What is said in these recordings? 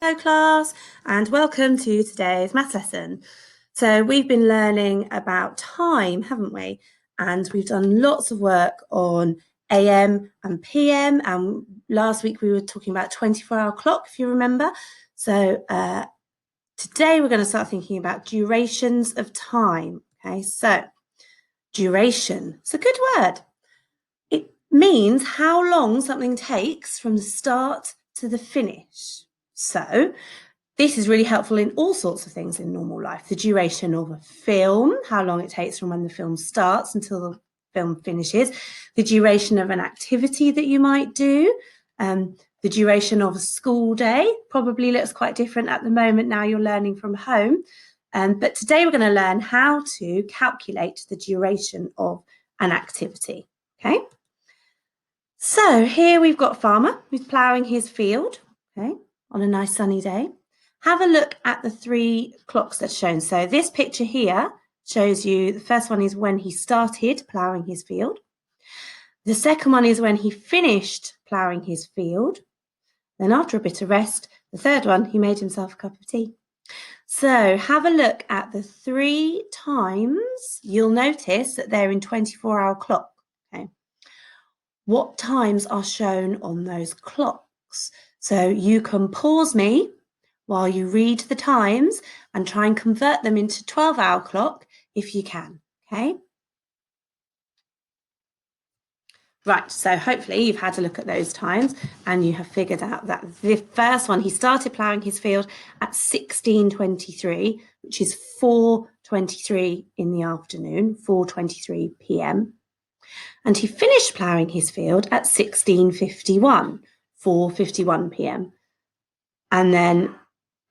Hello class, and welcome to today's maths lesson. So we've been learning about time, haven't we? And we've done lots of work on AM and PM, and last week we were talking about 24-hour clock, if you remember. So today we're going to start thinking about durations of time. Okay, so duration, it's a good word. It means how long something takes from the start to the finish. So this is really helpful in all sorts of things in normal life. The duration of a film, how long it takes from when the film starts until the film finishes. The duration of an activity that you might do. The duration of a school day probably looks quite different at the moment now you're learning from home. But today we're going to learn how to calculate the duration of an activity. Okay. So here we've got a farmer who's ploughing his field, okay, on a nice sunny day. Have a look at the 3 clocks that's shown. So this picture here shows you, the first one is when he started ploughing his field. The second one is when he finished ploughing his field. Then after a bit of rest, the third one, he made himself a cup of tea. So have a look at the 3 times. You'll notice that they're in 24-hour clock. Okay. What times are shown on those clocks? So you can pause me while you read the times and try and convert them into 12-hour clock if you can, okay? Right, so hopefully you've had a look at those times and you have figured out that the first one, he started ploughing his field at 16:23, which is 4:23 in the afternoon, 4:23 p.m. And he finished ploughing his field at 16:51, 4:51 p.m. And then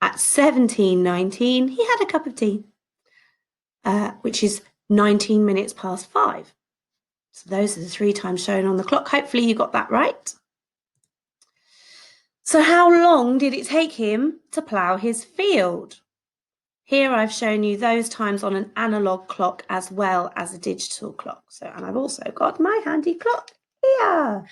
at 17:19, he had a cup of tea, which is 19 minutes past 5. So those are the 3 times shown on the clock. Hopefully you got that right. So how long did it take him to plough his field? Here I've shown you those times on an analog clock as well as a digital clock. And I've also got my handy clock here.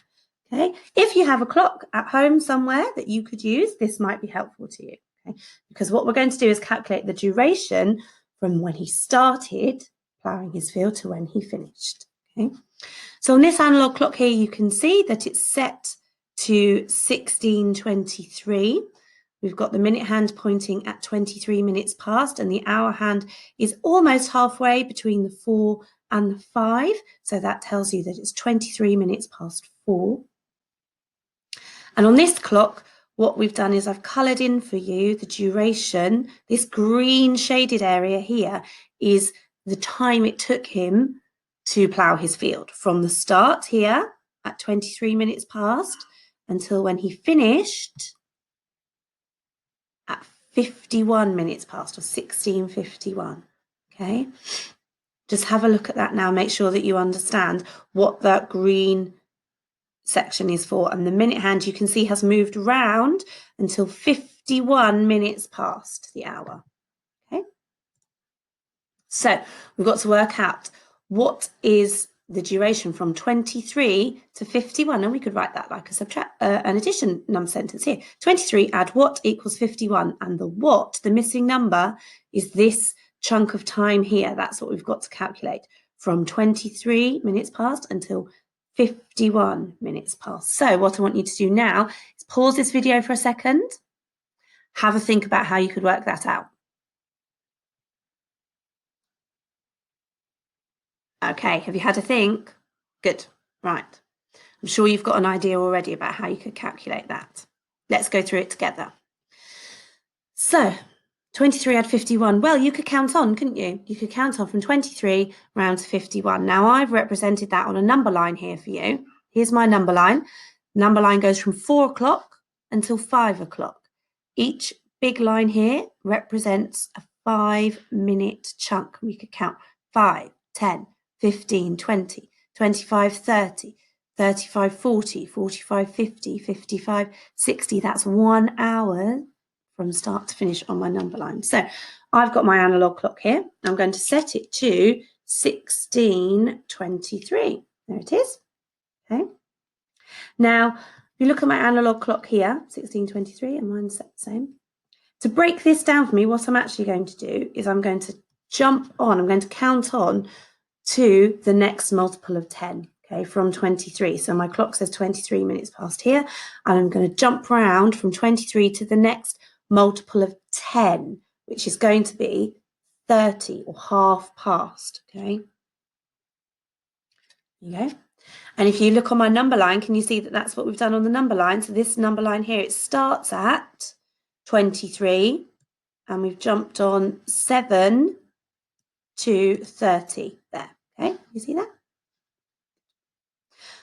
Okay, if you have a clock at home somewhere that you could use, this might be helpful to you. Okay, because what we're going to do is calculate the duration from when he started ploughing his field to when he finished. Okay, so on this analog clock here, you can see that it's set to 16:23. We've got the minute hand pointing at 23 minutes past, and the hour hand is almost halfway between the 4 and the 5. So that tells you that it's 23 minutes past 4. And on this clock, what we've done is I've coloured in for you the duration. This green shaded area here is the time it took him to plough his field from the start here at 23 minutes past until when he finished at 51 minutes past, or 16:51. Okay, just have a look at that now. Make sure that you understand what that green section is for. And the minute hand, you can see, has moved round until 51 minutes past the hour. Okay, so we've got to work out what is the duration from 23 to 51, and we could write that like an addition number sentence here. 23 add what equals 51, and the what, the missing number, is this chunk of time here. That's what we've got to calculate, from 23 minutes past until 51 minutes past. So what I want you to do now is pause this video for a second, have a think about how you could work that out. Okay, have you had a think? Good, right. I'm sure you've got an idea already about how you could calculate that. Let's go through it together. So 23 add 51. Well, you could count on, couldn't you? You could count on from 23 round to 51. Now I've represented that on a number line here for you. Here's my number line. Number line goes from 4 o'clock until 5 o'clock. Each big line here represents a 5-minute chunk. We could count 5, 10, 15, 20, 25, 30, 35, 40, 45, 50, 55, 60. That's 1 hour from start to finish on my number line. So I've got my analog clock here. I'm going to set it to 16:23. There it is. Okay. Now, if you look at my analog clock here, 16:23, and mine's set the same. To break this down for me, what I'm actually going to do is I'm going to jump on, I'm going to count on to the next multiple of 10, okay, from 23. So my clock says 23 minutes past here, and I'm going to jump round from 23 to the next multiple of 10, which is going to be 30 or half past, okay? There you go. And if you look on my number line, can you see that that's what we've done on the number line? So this number line here, it starts at 23, and we've jumped on 7 to 30 there, okay? You see that?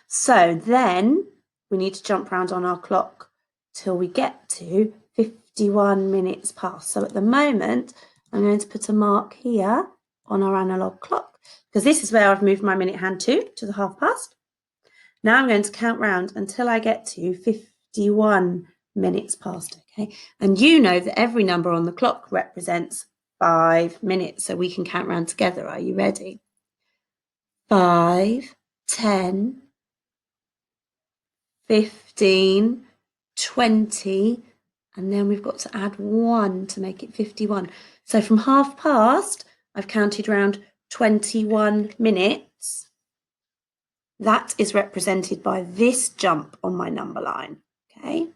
So then we need to jump around on our clock till we get to 51 minutes past. So at the moment, I'm going to put a mark here on our analog clock, because this is where I've moved my minute hand to the half past. Now I'm going to count round until I get to 51 minutes past, okay? And you know that every number on the clock represents 5 minutes, so we can count round together. Are you ready? 5, 10, 15, 20, and then we've got to add 1 to make it 51. So from half past, I've counted round 21 minutes. That is represented by this jump on my number line, okay?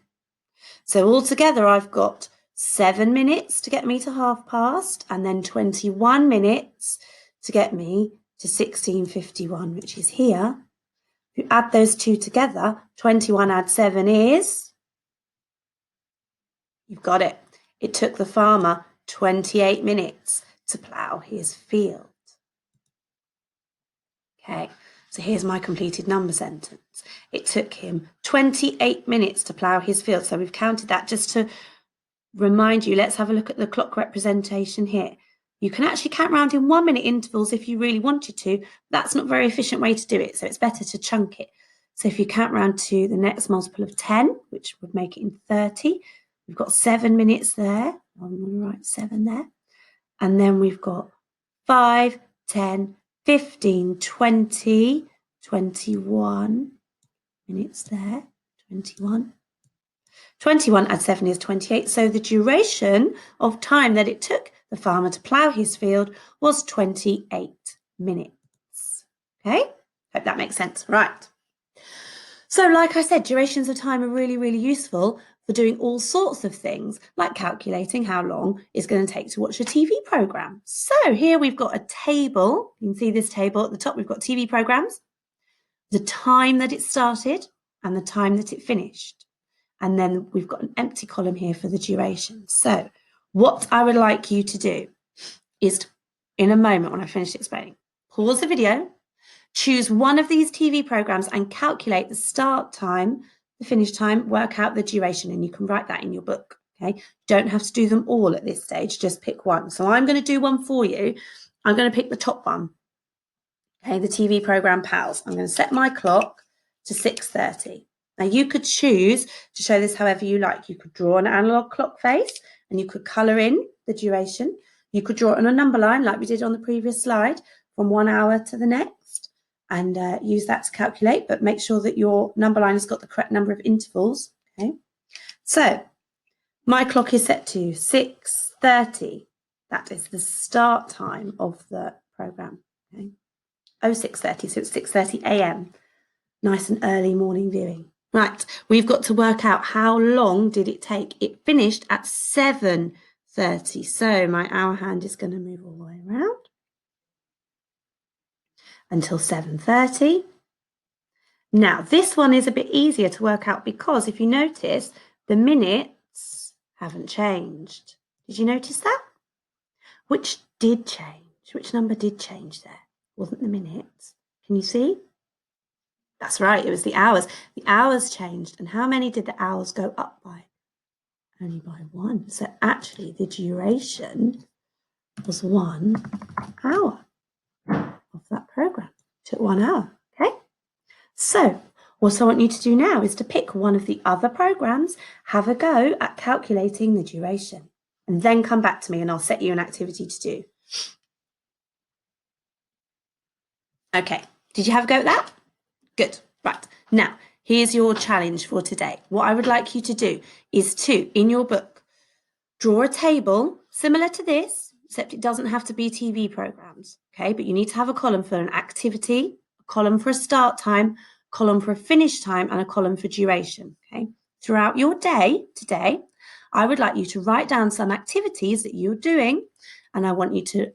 So altogether, I've got 7 minutes to get me to half past, and then 21 minutes to get me to 16:51, which is here. If you add those two together, 21 add 7 is, you've got it. It took the farmer 28 minutes to plough his field. Okay, so here's my completed number sentence. It took him 28 minutes to plough his field. So we've counted that just to remind you. Let's have a look at the clock representation here. You can actually count round in 1 minute intervals if you really wanted to. That's not a very efficient way to do it, so it's better to chunk it. So if you count round to the next multiple of 10, which would make it in 30, we've got 7 minutes there. I'm going to write 7 there. And then we've got 5, 10, 15, 20, 21 minutes there, 21. 21 add 7 is 28. So the duration of time that it took the farmer to plough his field was 28 minutes. Okay, hope that makes sense. Right. So like I said, durations of time are really, really useful for doing all sorts of things, like calculating how long it's going to take to watch a TV program. So here we've got a table. You can see this table at the top. We've got TV programs, the time that it started and the time that it finished. And then we've got an empty column here for the duration. So what I would like you to do is, in a moment when I finish explaining, pause the video, choose one of these TV programs and calculate the start time, the finish time, work out the duration, and you can write that in your book, okay? Don't have to do them all at this stage, just pick one. So I'm going to do one for you. I'm going to pick the top one, okay, the TV program Pals. I'm going to set my clock to 6:30. Now you could choose to show this however you like. You could draw an analog clock face and you could colour in the duration. You could draw it on a number line like we did on the previous slide from 1 hour to the next and use that to calculate, but make sure that your number line has got the correct number of intervals. Okay, so my clock is set to 6:30. That is the start time of the programme. Okay, 6:30, so it's 6:30 a.m. Nice and early morning viewing. Right, we've got to work out how long did it take. It finished at 7:30, so my hour hand is going to move all the way around until 7:30. Now, this one is a bit easier to work out because if you notice, the minutes haven't changed. Did you notice that? Which did change? Which number did change there? Wasn't the minutes? Can you see? That's right, it was the hours. The hours changed. And how many did the hours go up by? Only by 1. So actually the duration was 1 hour of that program. It took 1 hour, okay? So what I want you to do now is to pick one of the other programs, have a go at calculating the duration, and then come back to me and I'll set you an activity to do. Okay, did you have a go at that? Good. Right. Now, here's your challenge for today. What I would like you to do is to, in your book, draw a table similar to this, except it doesn't have to be TV programs, okay? But you need to have a column for an activity, a column for a start time, a column for a finish time, and a column for duration, okay? Throughout your day today, I would like you to write down some activities that you're doing, and I want you to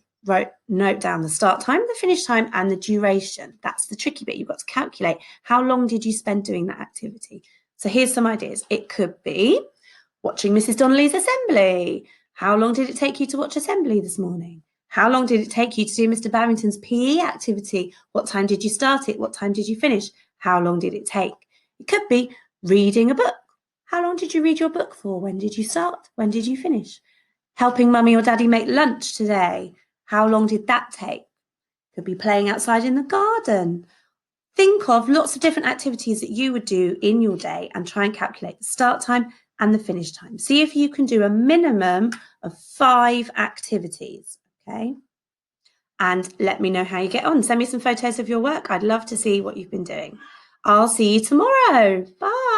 note down the start time, the finish time, and the duration. That's the tricky bit. You've got to calculate how long did you spend doing that activity. So here's some ideas. It could be watching Mrs. Donnelly's assembly. How long did it take you to watch assembly this morning? How long did it take you to do Mr. Barrington's PE activity? What time did you start it? What time did you finish? How long did it take? It could be reading a book. How long did you read your book for? When did you start? When did you finish? Helping mummy or daddy make lunch today. How long did that take? Could be playing outside in the garden. Think of lots of different activities that you would do in your day and try and calculate the start time and the finish time. See if you can do a minimum of 5 activities, okay? And let me know how you get on. Send me some photos of your work. I'd love to see what you've been doing. I'll see you tomorrow. Bye.